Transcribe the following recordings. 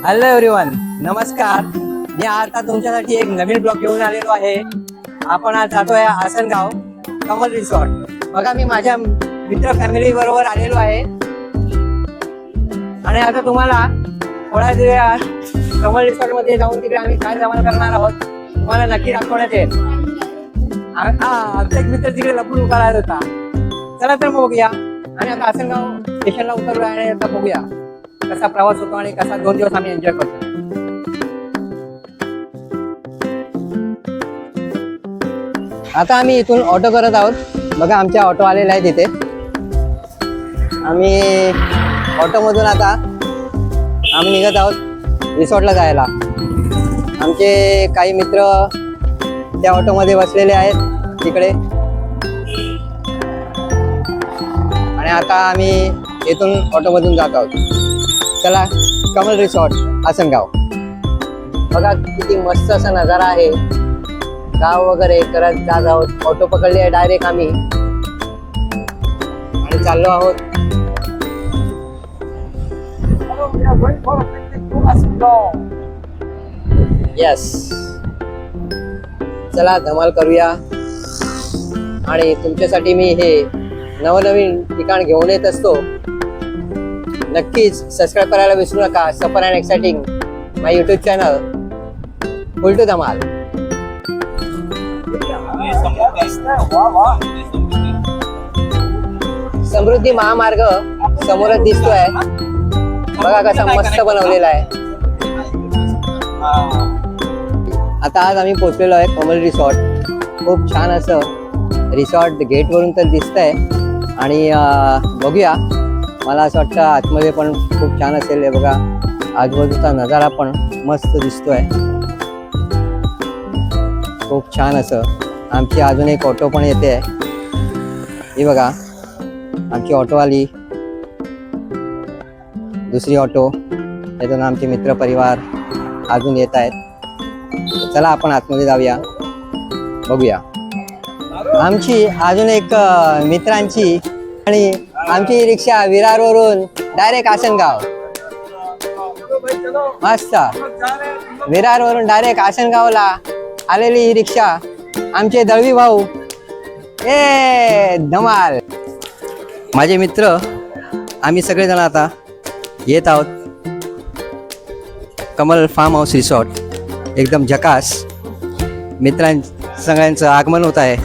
Hello everyone, नमस्कार. मी आता तुमच्यासाठी एक नवीन ब्लॉग घेऊन आलेलो आहे. आपण आज जातोय आसनगाव कमल रिसॉर्ट. बघा, मी माझ्या मित्र फॅमिली बरोबर आलेलो आहे आणि आता तुम्हाला थोड्या वेळात कमल रिसॉर्ट मध्ये जाऊन तिकडे आम्ही काय जमा करणार आहोत तुम्हाला नक्की दाखवण्यात येईल. आमचा एक मित्र तिकडे लपून उभा राहत होता. चला तर मग बघूया. आणि आता आसनगाव स्टेशनला उतरलो आणि आता बघूया कसा प्रवास होतो आणि कसा 2 दिवस आम्ही एन्जॉय करतो. आता आम्ही इथून ऑटो करत आहोत. बघा, आमच्या ऑटो आलेला आहे तिथे. आम्ही ऑटोमधून आता आम्ही निघत आहोत रिसॉर्टला जायला. आमचे काही मित्र त्या ऑटोमध्ये बसलेले आहेत तिकडे. आणि आता आम्ही इथून ऑटोमधून जात आहोत. चला, कमल रिसॉर्ट आसनगाव. बघा किती मस्त असा नजारा आहे. गाव वगैरे करत जात आहोत. ऑटो पकडली आहे डायरेक्ट आम्ही आणि चाललो आहोत. यस, चला धमाल करूया. आणि तुमच्यासाठी मी हे नवनवीन ठिकाण घेऊन येत असतो. नक्कीच सबस्क्राईब करायला विसरू नका. सफर and exciting my YouTube channel full to धमाल. समृद्धी महामार्ग समोरच दिसतोय. बघा कसा मस्त बनवलेला आहे. आता आज आम्ही पोहोचलेलो आहे कमल रिसॉर्ट. खूप छान असं रिसॉर्ट गेट वरून तर दिसतंय. आणि बघूया, मला असं वाटतं आतमध्ये पण खूप छान असेल. हे बघा, आजूबाजूचा नजारा पण मस्त दिसतोय. खूप छान असं. आमची अजून एक ऑटो पण येते आहे. ही बघा, आमची ऑटो आली. दुसरी ऑटो, त्यातून आमचे मित्र परिवार अजून येत आहेत. चला आपण आतमध्ये जाऊया, बघूया. आमची अजून एक मित्रांची आणि आमची रिक्षा विरारवरून डायरेक्ट आसनगाव. मस्त. विरारवरून डायरेक्ट आसनगावला आलेली ही रिक्षा आमचे दळवी भाऊ. धमाल. माझे मित्र आम्ही सगळेजण आता येत आहोत कमल फार्म हाऊस रिसॉर्ट. एकदम झकास. सगळ्यांचं आगमन होत आहे.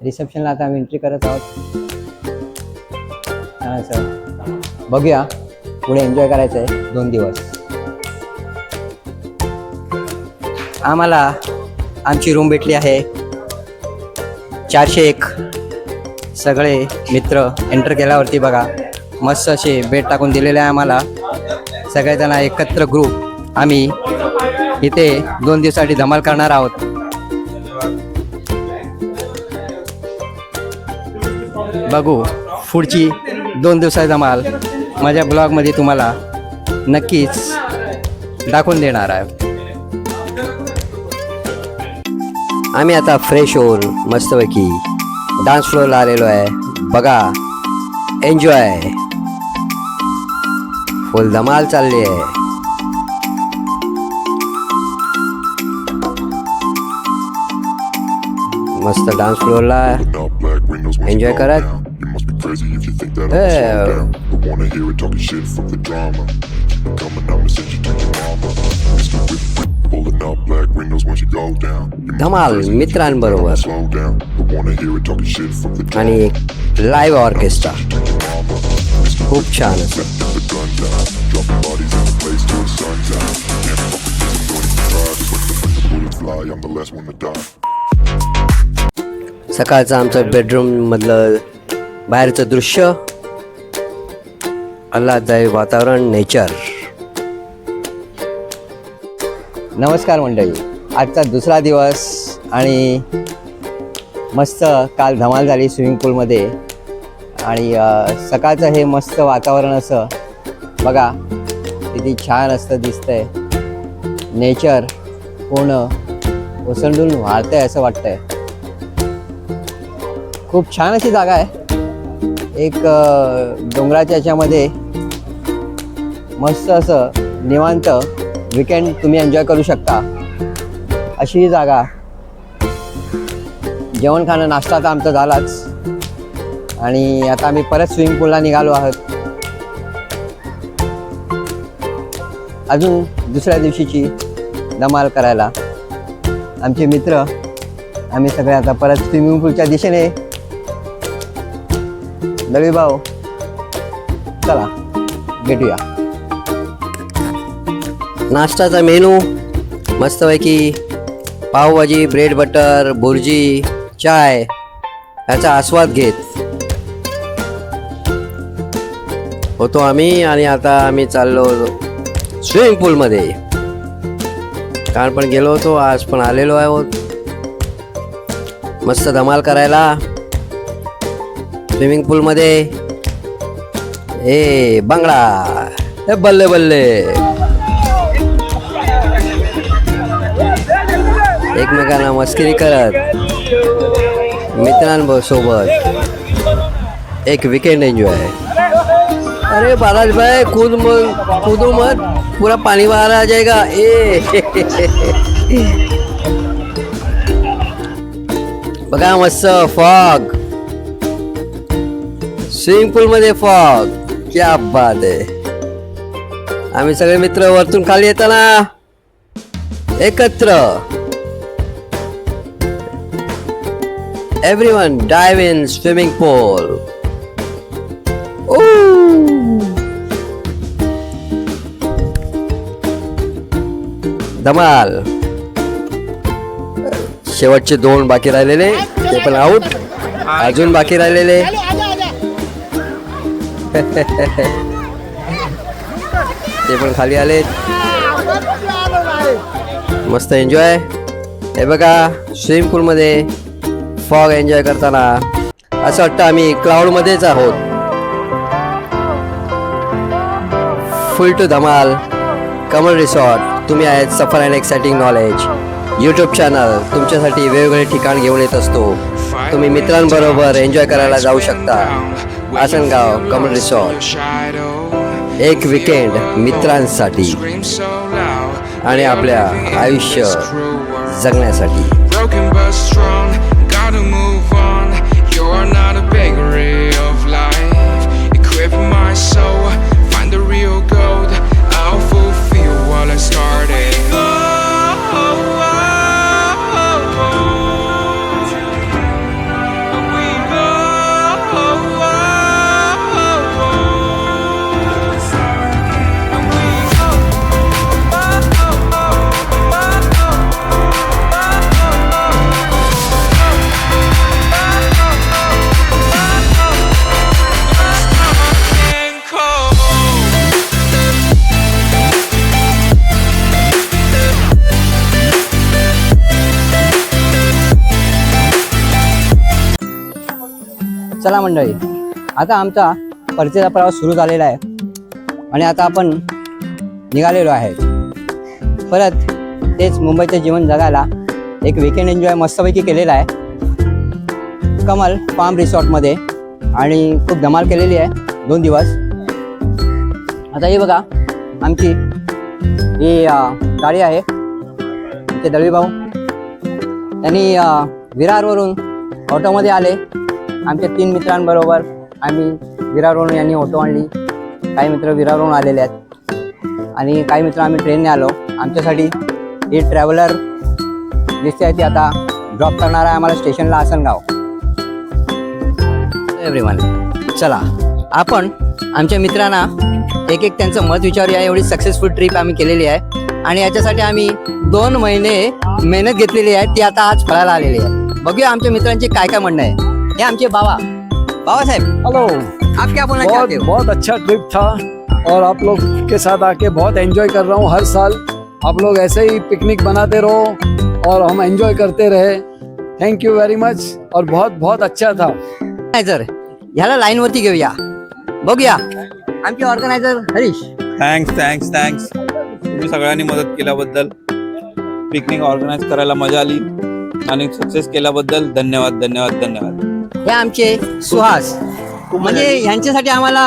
रिसेप्शनला आता आम्ही एंट्री करत आहोत. सर, बघूया, पुढे एन्जॉय करायचं आहे 2 दिवस. आम्हाला आमची रूम भेटली आहे 401. सगळे मित्र एंटर केल्यावरती बघा मस्त असे बेड टाकून दिलेले आहे आम्हाला. सगळेजण एकत्र ग्रुप आम्ही इथे 2 दिवसासाठी धमाल करणार आहोत. बघू पुढची 2 दिवसाची धमाल माझ्या ब्लॉगमध्ये तुम्हाला नक्कीच दाखवून देणार आहे. आम्ही आता फ्रेश होऊन मस्तपैकी डान्स फ्लोअरला आलेलो आहे. बघा, एन्जॉय. फुल धमाल चालली आहे. मस्त डान्स फ्लोअरला एन्जॉय करत. धमाल मित्रांबरोबर आणि लाईव्ह ऑर्केस्ट्रा. खूप छान. सकाळचं आमचं बेडरूम मधलं बाहेरचं दृश्य, आल्हाददायी वातावरण, नेचर. नमस्कार मंडळी. आजचा 2रा दिवस आणि मस्त काल धमाल झाली स्विमिंग पूलमध्ये. आणि सकाळचं हे मस्त वातावरण असं बघा किती छान असतं दिसतंय. नेचर पूर्ण ओसंडून वाढतंय असं वाटतंय. खूप छान अशी जागा आहे. एक डोंगराच्या याच्यामध्ये मस्त असं निवांत विकेंड तुम्ही एन्जॉय करू शकता अशी ही जागा. जेवण खाणं नाश्ता तर आमचा झालाच आणि आता आम्ही परत स्विमिंग पूलला निघालो आहोत. अजून दुसऱ्या दिवशीची धमाल करायला आमचे मित्र आम्ही सगळे आता परत स्विमिंग पूलच्या दिशेने. दळवी भाऊ चला भेटूया. नाश्ताचा मेनू मस्तपैकी पावभाजी, ब्रेड बटर, बुर्जी, चाय याचा आस्वाद घेत होतो आम्ही. आणि आता आम्ही चाललो स्विमिंग पूलमध्ये. काल पण गेलो होतो, आज पण आलेलो आहोत मस्त धमाल करायला स्विमिंग पूलमध्ये. ए बांगडा, ए बल्ले बल्ले, एकमेकांना मस्करी करत मित्रांसोबत एक वीकेंड एंजॉय. अरे बालाज भाई कूदो मत, पूरा पानी बाहर आ जाएगा. ए बघा मस्त फॉग, स्विमिंग पूल मध्ये फॉग, क्या बात आहे. आम्ही सगळे मित्र वरतून खाली येताना एकत्र. Everyone dive in swimming pool. धमाल. शेवटचे 2 बाकी राहिलेले ते पण आउट. अजून बाकी राहिलेले ते पण खाली आले. मस्त एन्जॉय. हे बघा स्विमिंग पूल मध्ये फॉग एन्जॉय करताना असं वाटतं आम्ही क्लाउड मध्येच आहोत. फुल टू धमाल कमल रिसॉर्ट. तुम्ही आहेत सफर and exciting knowledge YouTube channel. तुमच्यासाठी वेगवेगळे ठिकाण घेऊन येत असतो. तुम्ही मित्रांबरोबर एन्जॉय करायला जाऊ शकता. आसनगाव कमल रिसॉर्ट, एक विकेंड मित्रांसाठी आणि आपल्या आयुष्य जगण्यासाठी. Gotta move on. You're not a bakery of life. Equip my soul, find the real gold. I'll fulfill what I started. चला मंडळी, आता आमचा परतीचा प्रवास सुरू झालेला आहे आणि आता आपण निघालेलो आहे परत तेच मुंबईचं जीवन जगायला. एक विकेंड एन्जॉय मस्तपैकी केलेला आहे कमल फार्म रिसॉर्टमध्ये आणि खूप धमाल केलेली आहे 2 दिवस. आता हे बघा आमची ही गाडी आहे. ते दळवी भाऊ त्यांनी विरारवरून ऑटोमध्ये आले. आमच्या 3 मित्रांबरोबर आम्ही विरारवरून यांनी ऑटो आणली. काही मित्र विरारवरून आलेले आहेत आणि काही मित्र आम्ही ट्रेनने आलो. आमच्यासाठी ही ट्रॅव्हलर दिसते आहे ती आता ड्रॉप करणार आहे आम्हाला स्टेशनला आसनगाव. एव्हरीवन चला आपण आमच्या मित्रांना एक त्यांचं मत विचारूया. एवढी सक्सेसफुल ट्रिप आम्ही केलेली आहे आणि याच्यासाठी आम्ही 2 महिने मेहनत घेतलेली आहे ती आता आज फळाला आलेली आहे. बघूया आमच्या मित्रांचे काय काय म्हणणं आहे. ये आमचे बाबा साहब, हेलो, आप क्या बोलना चाहते हो? बहुत अच्छा ट्रिप था और आप लोग के साथ आके बहुत एंजॉय कर रहा हूँ. हर साल आप लोग ऐसे ही पिकनिक बनाते रहो और हम एंजॉय करते रहे. थैंक यू वेरी मच और बहुत बहुत अच्छा था. ऑर्गनायझर ह्याला लाईन वरती घेऊया. बघूया आमचे ऑर्गनायझर हरीश. थँक्स. तुम्ही सगळ्यांनी मदत केल्याबद्दल, पिकनिक ऑर्गनाईज करायला मजा आली आणि सक्सेस केल्याबद्दल धन्यवाद धन्यवाद धन्यवाद. हे आमचे सुहास, म्हणजे यांच्यासाठी आम्हाला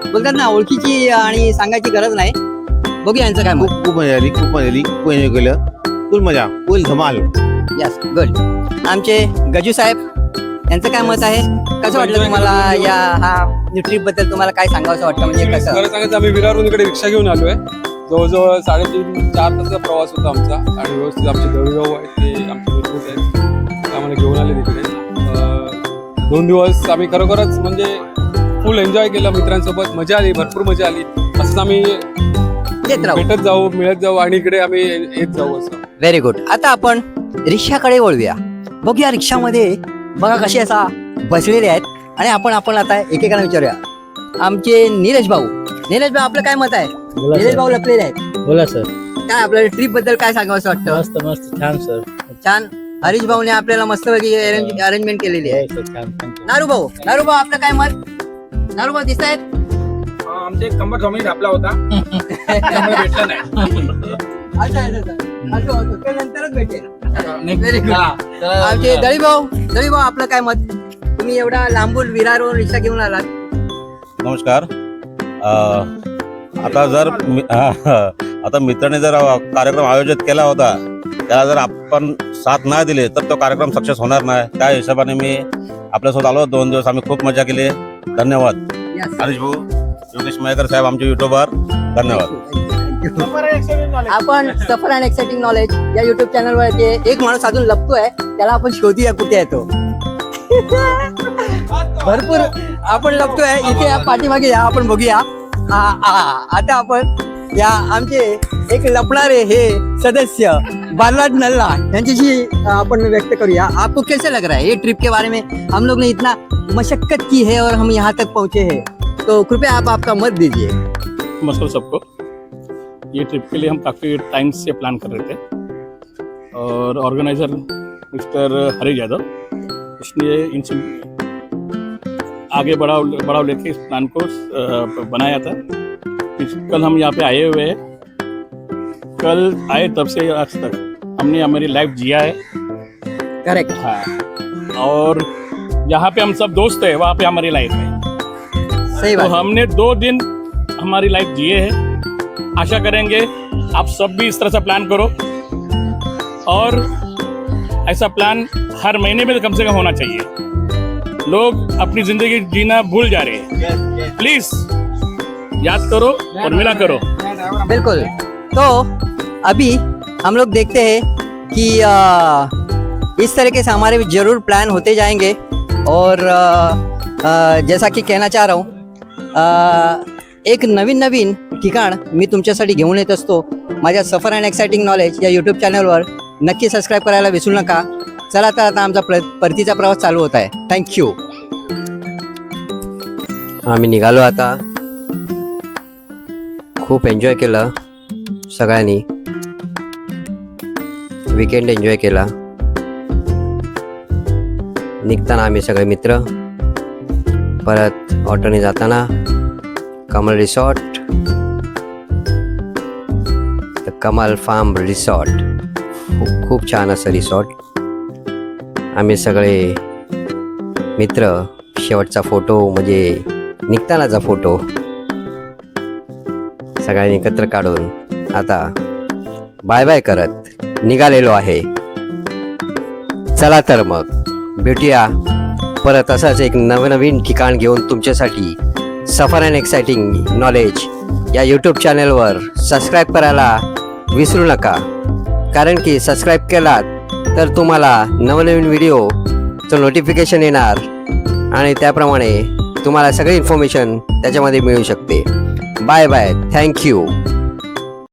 बोलतात ना ओळखीची आणि सांगायची गरज नाही. बघूया यांचं काय मत. खूप मजा आली, खूप मजा आली, खूप एन्जॉय केलं, फुल मजा, फुल धमाल. Yes good. आमचे गजू साहेब, यांचं काय मत आहे? कसं वाटलं तुम्हाला या हा ट्रिप बद्दल? तुम्हाला काय सांगावं वाटतं? म्हणजे कसं खरं सांगायचं, आम्ही विरारहून इकडे रिक्षा घेऊन आलोय. जवळजवळ 3.5-4 तासाचा प्रवास होता आमचा आणि व्यवस्थित आमचे दळगाव आहेत ते आमचे मित्रच आहेत, ते आम्हाला घेऊन आले तिकडे. 2 दिवस आम्ही खरोखरच म्हणजे फुल एन्जॉय केलं, मित्रांसोबत मजा आली, भरपूर मजा आली. असंच आम्ही येत राहू. भेटत जाऊ, मिळत जाऊ आणि इकडे आम्ही येत जाऊ असं. Very good. आता आपण रिक्षाकडे वळूया. बघूया रिक्षामध्ये बघा कसे असा बसलेले आहेत आणि आपण आता एकेकाला विचारूया. आमचे नीरज भाऊ, आपलं काय मत आहे? नीरज भाऊ लपलेले आहेत. बोला सर. काय आपल्याला ट्रिप बद्दल काय सांगावं असं वाटतं? मस्त मस्त छान सर. छान. हरीश भाऊने आपल्याला मस्तपैकी अरेंजमेंट केलेली आहे. छान थँक्यू. नारू भाऊ आपलं काय मत? नारू भाऊ दिसत आहेत? आमचे कंबर स्वामी आपला होता त्यामुळे भेटला नाही. अच्छा. ते नंतरच भेटेल. Very good. आमचे दळी भाऊ आपलं काय मत? तुम्ही एवढा लांबून विरारवरून रिक्षा घेऊन आलात. नमस्कार. आता मित्राने जर कार्यक्रम आयोजित केला होता, त्याला जर आपण साथ नाही दिली तर तो कार्यक्रम सक्सेस होणार नाही. त्या हिशोबाने मी आपल्यासोबत आलो. 2 दिवस आम्ही खूप मजा केली. धन्यवाद. Yes. हरीश भाऊ, योगेश मयेकर साहेब, आमचे युट्यूबर, धन्यवाद. आपण सफर अँड एक्साइटिंग नॉलेज या युट्यूब चॅनलवर येते. एक माणूस अजून लपतोय, त्याला आपण शोधूया कुठे आहे तो. भरपूर आपण लपतोय इथे. या पाठीमागे या, आपण बघूया. आता आपण या आमचे एक लपणारे हे सदस्य बालराज नल्ला यांच्याशी आपण व्यक्त करूया. आपको कैसे लग रहा है ये ट्रिप के बारे में? हम लोग ने इतना मशक्कत की है और हम यहाँ तक पहुँचे हैं, तो कृपया आप आपका मत दीजिए. नमस्कार सबको. ये ट्रिप के लिए हम काफ़ी टाइम से प्लान कर रहे थे और ऑर्गेनाइज़र मिस्टर हरी यादव, इसलिए इनसे आगे बढ़ाव लेके इस प्लान को बनाया था. कल हम यहाँ पे आए हुए हैं. कल आए तब से आज तक हमने हमारी लाइफ जिया है. करेक्ट. हाँ, और जहाँ पे हम सब दोस्त हैं वहाँ पे हमारी लाइफ है. सही तो बात. हमने 2 दिन हमारी लाइफ जिए हैं. आशा करेंगे आप सब भी इस तरह से प्लान करो और ऐसा प्लान हर महीने में कम से कम होना चाहिए. लोग अपनी जिंदगी जीना भूल जा रहे हैं. प्लीज याद करो और मिला करो. बिल्कुल. तो अभी हम लोग देखते हैं कि इस तरीके से हमारे जरूर प्लान होते जाएंगे. और जैसा की कहना चाह रहा हूँ, एक नवीन ठिकाण मी तुमच्यासाठी घेऊन येत असतो. माझ्या सफर अँड एक्साइटिंग नॉलेज या यूट्यूब चॅनलवर नक्की सबस्क्राईब करायला विसरू नका. चला तर आता आमचा परतीचा प्रवास चालू होत आहे. थँक्यू. आम्ही निघालो आता. खूप एन्जॉय केलं सगळ्यांनी. वीकेंड एन्जॉय केला. निघताना आम्ही सगळे मित्र, परत ऑटोने जाताना Kamal resort, Kamal farm resort, खूप छान असं रिसॉर्ट. आम्ही सगळे मित्र शेवटचा फोटो म्हणजे निघतानाचा फोटो सगळ्यांनी एकत्र काढून आता बाय बाय करत निघालेलो आहे. चला तर मग भेटूया परत असंच एक नवीन ठिकाण घेऊन तुमच्यासाठी. सफर अँड एक्साइटिंग नॉलेज या यूट्यूब चॅनलवर सबस्क्राईब करायला विसरू नका, कारण की सबस्क्राईब केलात तर तुम्हाला नवनवीन व्हिडिओचं नोटिफिकेशन येणार आणि त्याप्रमाणे तुम्हाला सगळी इन्फॉर्मेशन त्याच्यामध्ये मिळू शकते. Bye bye. थँक्यू.